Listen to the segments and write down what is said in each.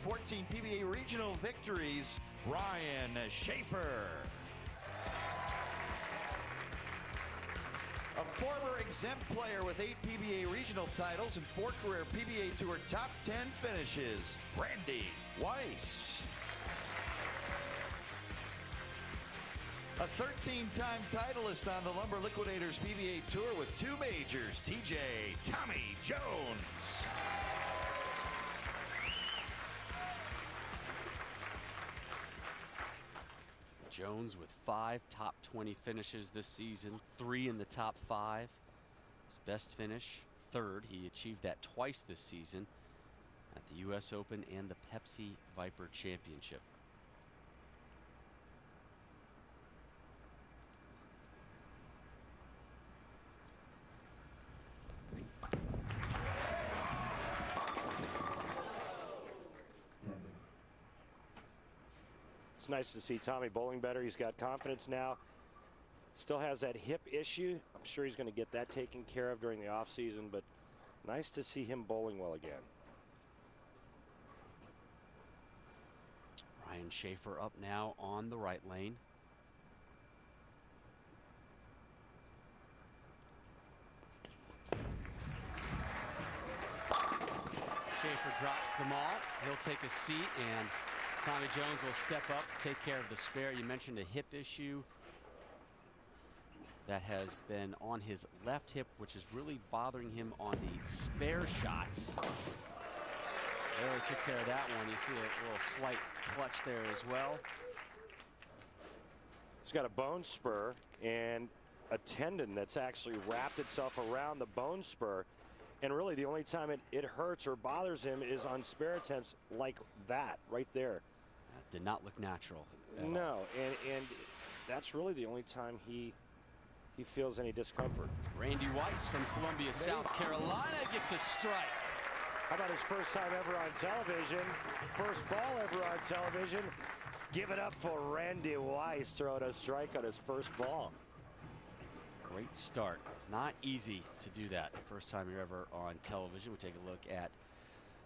14 PBA regional victories, Ryan Shafer. A former exempt player with 8 PBA regional titles and 4 career PBA Tour top 10 finishes, Randy Weiss. A 13-time titleist on the Lumber Liquidators PBA Tour with 2 majors, TJ Tommy Jones. Jones with 5 top 20 finishes this season, 3 in the top 5. His best finish, 3rd. He achieved that twice this season at the US Open and the Pepsi Viper Championship. It's nice to see Tommy bowling better. He's got confidence now. Still has that hip issue. I'm sure he's going to get that taken care of during the offseason, but nice to see him bowling well again. Ryan Shafer up now on the right lane. Shafer drops them all. He'll take a seat, and Tommy Jones will step up to take care of the spare. You mentioned a hip issue that has been on his left hip, which is really bothering him on the spare shots. There, he took care of that one. You see a little slight clutch there as well. He's got a bone spur and a tendon that's actually wrapped itself around the bone spur. And really the only time it hurts or bothers him is on spare attempts like that right there. That did not look natural. No, and that's really the only time he feels any discomfort. Randy Weiss from Columbia, South Carolina gets a strike. How about his first time ever on television? First ball ever on television. Give it up for Randy Weiss throwing a strike on his first ball. Great start. Not easy to do that the first time you're ever on television. We take a look at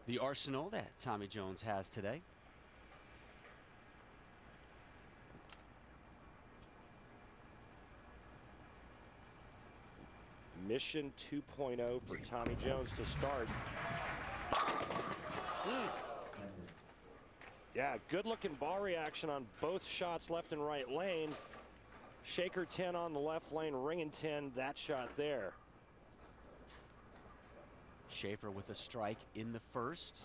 the arsenal that Tommy Jones has today. Mission 2.0 for Tommy Jones to start. Yeah, good looking ball reaction on both shots, left and right lane. Shaker 10 on the left lane, ringing 10, that shot there. Shafer with a strike in the first.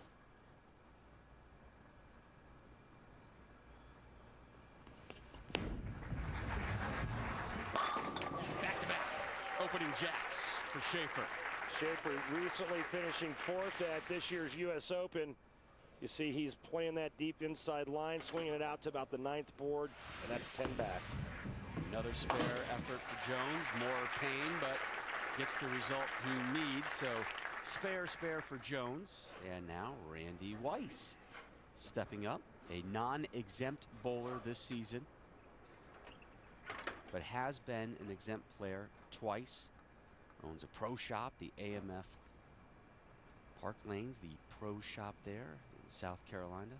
Back-to-back opening jacks for Shafer. Shafer recently finishing 4th at this year's US Open. You see he's playing that deep inside line, swinging it out to about the 9th board, and that's 10 back. Another spare effort for Jones. More pain, but gets the result he needs. So spare for Jones. And now Randy Weiss stepping up. A non-exempt bowler this season, but has been an exempt player twice. Owns a pro shop, the AMF Park Lanes, the pro shop there in South Carolina.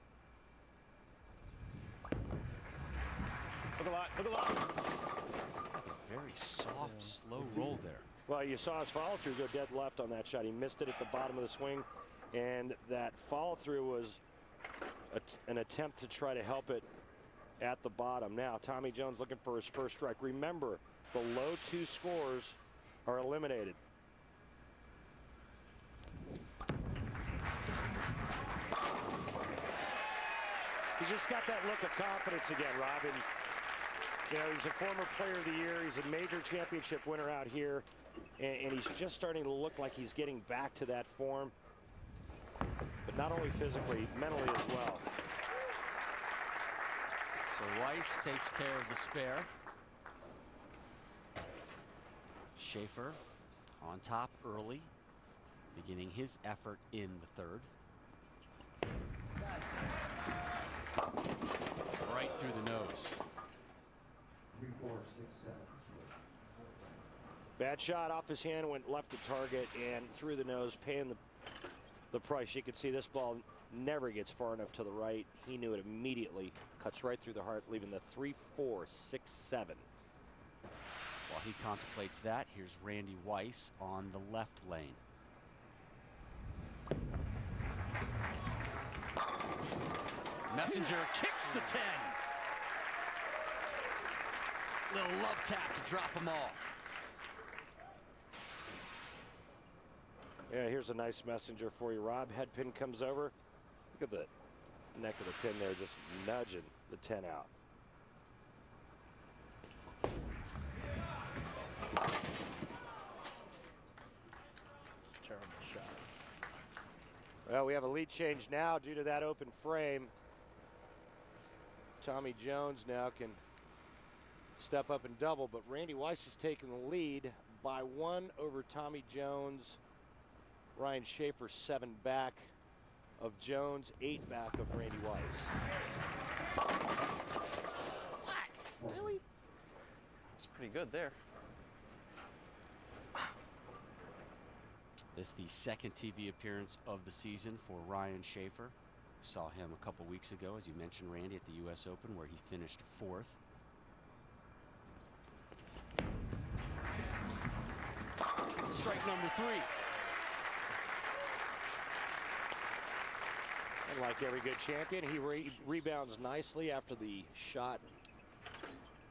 Look a lot, look a lot. Like a very soft, slow roll there. Well, you saw his follow through go dead left on that shot. He missed it at the bottom of the swing, and that follow through was an attempt to try to help it at the bottom. Now, Tommy Jones looking for his first strike. Remember, the low 2 scores are eliminated. He's just got that look of confidence again, Robin. You know, he's a former player of the year. He's a major championship winner out here. And he's just starting to look like he's getting back to that form. But not only physically, mentally as well. So Weiss takes care of the spare. Shafer on top early, beginning his effort in the 3rd. Right through the nose. 3, 4, 6, 7. Bad shot off his hand, went left to target and through the nose, paying the price. You can see this ball never gets far enough to the right. He knew it immediately. Cuts right through the heart, leaving the 3-4, 6-7. While he contemplates that, here's Randy Weiss on the left lane. Messenger kicks the 10. Little love tap to drop them all. Yeah, here's a nice messenger for you, Rob. Head pin comes over. Look at the neck of the pin there, just nudging the 10 out. Terrible shot. Well, we have a lead change now due to that open frame. Tommy Jones now can step up and double, but Randy Weiss is taking the lead by 1 over Tommy Jones. Ryan Shafer 7 back of Jones, 8 back of Randy Weiss. What? Really? It's pretty good there. This is the second TV appearance of the season for Ryan Shafer. Saw him a couple weeks ago, as you mentioned, Randy, at the U.S. Open, where he finished 4th. Strike number 3. And like every good champion, he rebounds nicely after the shot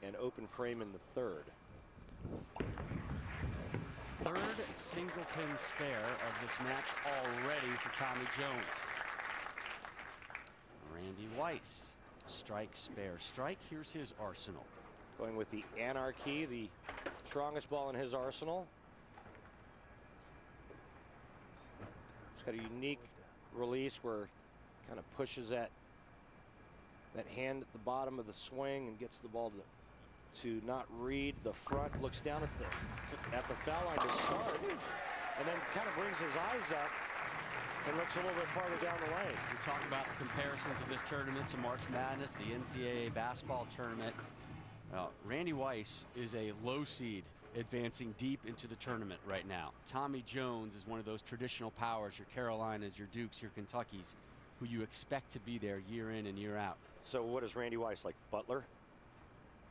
and open frame in the 3rd. 3rd single pin spare of this match already for Tommy Jones. Randy Weiss, strike, spare, strike. Here's his arsenal. Going with the Anarchy, the strongest ball in his arsenal. It's got a unique release where kind of pushes that hand at the bottom of the swing and gets the ball to not read the front. Looks down at the foul line to start, and then kind of brings his eyes up and looks a little bit farther down the lane. We talk about the comparisons of this tournament to March Madness, the NCAA basketball tournament. Randy Weiss is a low seed advancing deep into the tournament right now. Tommy Jones is one of those traditional powers, your Carolinas, your Dukes, your Kentuckys, who you expect to be there year in and year out. So what is Randy Weiss, like Butler?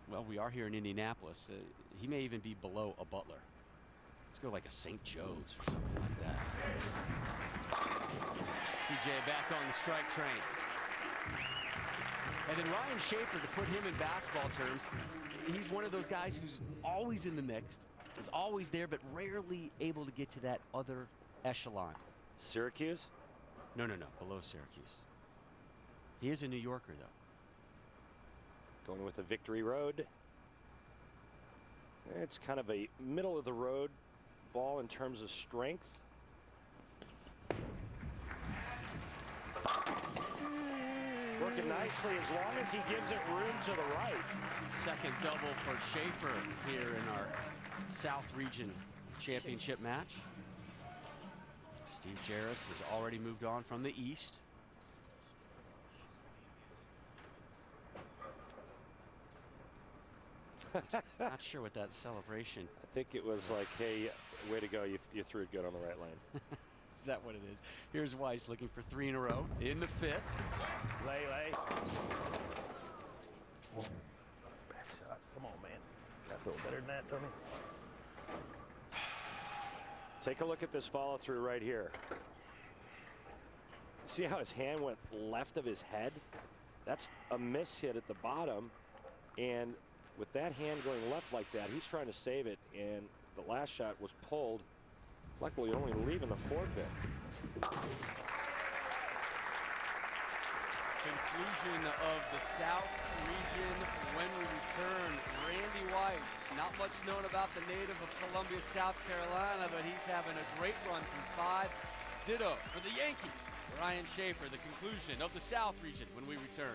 Well, we are here in Indianapolis. He may even be below a Butler. Let's go like a St. Joe's or something like that. TJ back on the strike train. And then Ryan Shafer, to put him in basketball terms, he's one of those guys who's always in the mix, is always there, but rarely able to get to that other echelon. Syracuse? No, below Syracuse. He is a New Yorker, though. Going with a Victory Road. It's kind of a middle of the road ball in terms of strength. Working nicely as long as he gives it room to the right. Second double for Shafer here in our South Region Championship match. Steve Jarris has already moved on from the East. Not sure what that celebration. I think it was like, hey, way to go, you threw it good on the right lane. Is that what it is? Here's Weiss looking for 3 in a row in the 5th. Lay. Back shot. Come on, man. Got a little better than that, Tony. Take a look at this follow through right here. See how his hand went left of his head? That's a miss hit at the bottom, and with that hand going left like that, he's trying to save it, and the last shot was pulled. Luckily, only leaving the 4-pin. Conclusion of the South Region when we return. Randy Weiss, not much known about the native of Columbia, South Carolina, but he's having a great run through 5. Ditto for the Yankee, Ryan Shafer. The conclusion of the South Region when we return.